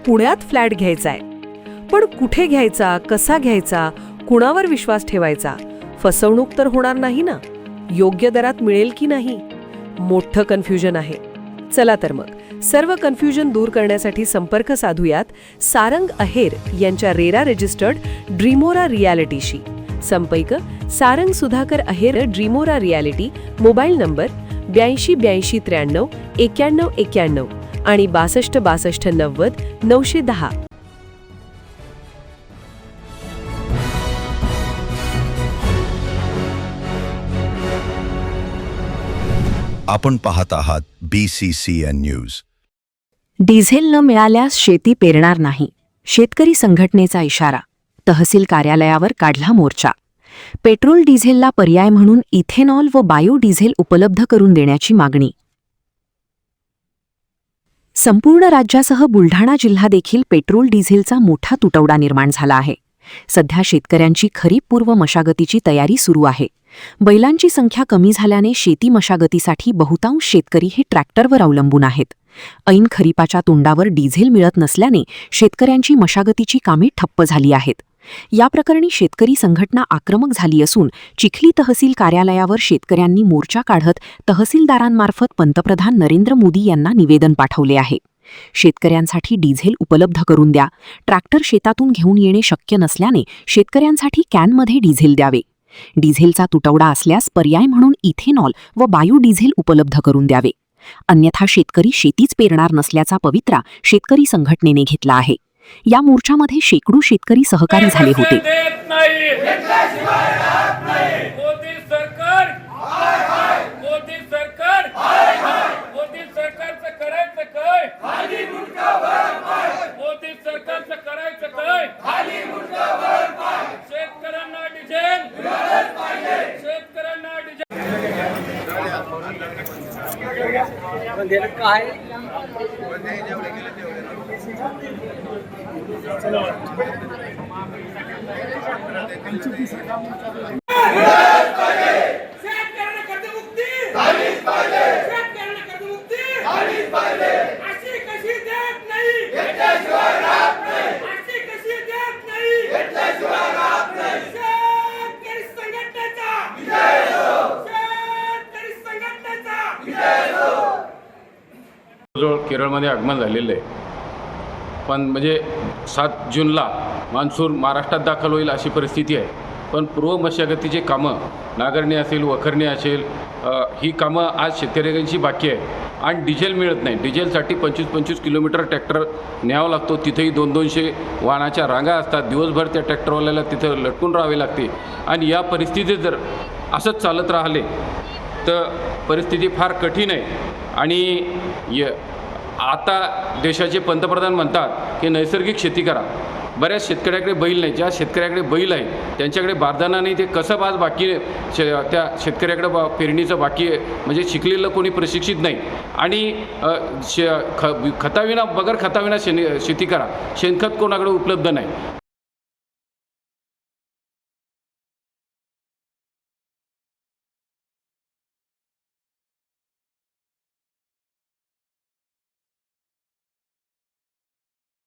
पुण्यात फ्लॅट घ्यायचा आहे. पण कुठे घ्यायचा, कसा घ्यायचा, कुणावर विश्वास ठेवायचा? फसवणूक तर होणार नाही ना? योग्य दरात मिळेल की नाही? मोठं कन्फ्युजन आहे. चला तर मग सर्व कन्फ्युजन दूर करण्यासाठी संपर्क साधूयात सारंग अहेर यांच्या रेरा रजिस्टर्ड ड्रीमोरा रियालिटीशी. संपर्क सारंग सुधाकर अहेर, ड्रीमोरा रियालिटी. मोबाईल नंबर 82 83 93 91 91 आणि 62 62 90 910. आपण पाहत आहात BCCN न्यूज. डिझेल न मिळाल्यास शेती पेरणार नाही, शेतकरी संघटनेचा इशारा. तहसील कार्यालयावर काढला मोर्चा. पेट्रोल डिझेलला पर्याय म्हणून इथेनॉल व बायोडिझेल उपलब्ध करून देण्याची मागणी. संपूर्ण राज्यासह बुलढाणा जिल्हा देखील पेट्रोल डिझेलचा मोठा तुटवडा निर्माण झाला आहे. सध्या शेतकऱ्यांची खरीपपूर्व मशागतीची तयारी सुरू आहे. बैलांची संख्या कमी झाल्याने शेती मशागतीसाठी बहुतांश शेतकरी हे ट्रॅक्टरवर अवलंबून आहेत. ऐन खरीपाच्या तोंडावर डिझेल मिळत नसल्याने शेतकऱ्यांची मशागतीची कामे ठप्प झाली आहेत. या प्रकरणी शेतकरी संघटना आक्रमक झाली असून चिखली तहसील कार्यालयावर शेतकऱ्यांनी मोर्चा काढत तहसीलदारांमार्फत पंतप्रधान नरेंद्र मोदी यांना निवेदन पाठवले आहे. शेतकऱ्यांसाठी डिझेल उपलब्ध करून द्या. ट्रॅक्टर शेतातून घेऊन येणे शक्य नसल्याने शेतकऱ्यांसाठी कॅनमध्ये डिझेल द्यावे. डिझेलचा तुटवडा असल्यास पर्याय म्हणून इथेनॉल व बायोडिझेल उपलब्ध करून द्यावे. अन्यथा शेतकरी शेतीच पेरणार नसल्याचा पवित्रा शेतकरी संघटनेने घेतला आहे. या मोर्चामध्ये शेकडो शेतकरी सहकारी झाले होते. केरळमध्ये आगमन झालेलं आहे. पण म्हणजे 7 जूनला मान्सून महाराष्ट्रात दाखल होईल अशी परिस्थिती आहे. पण पूर्व मशागतीचे कामं, नांगरणी असेल, वखरणी असेल, ही कामं आज शेतकऱ्यांची बाकी आहे. आणि डिझेल मिळत नाही. डिझेलसाठी 25-25 किलोमीटर ट्रॅक्टर न्यावं लागतो. तिथेही 200-200 वाहनाच्या रांगा असतात. दिवसभर त्या ट्रॅक्टरवाल्याला तिथं लटकून राहावे लागते. आणि या परिस्थितीत जर असंच चालत राहिले तर परिस्थिती फार कठीण आहे. आणि आता देशाचे पंतप्रधान म्हणतात की नैसर्गिक शेती करा. बऱ्याच शेतकऱ्याकडे बैल नाही. ज्या शेतकऱ्याकडे बैल आहे त्यांच्याकडे बारदाना नाही. ते कसं आज बाकी त्या शेतकऱ्याकडे पेरणीचं बाकी आहे. म्हणजे शिकलेलं कोणी प्रशिक्षित नाही. आणि खताविना, बगर खताविना शेती करा. शेणखत कोणाकडे उपलब्ध नाही.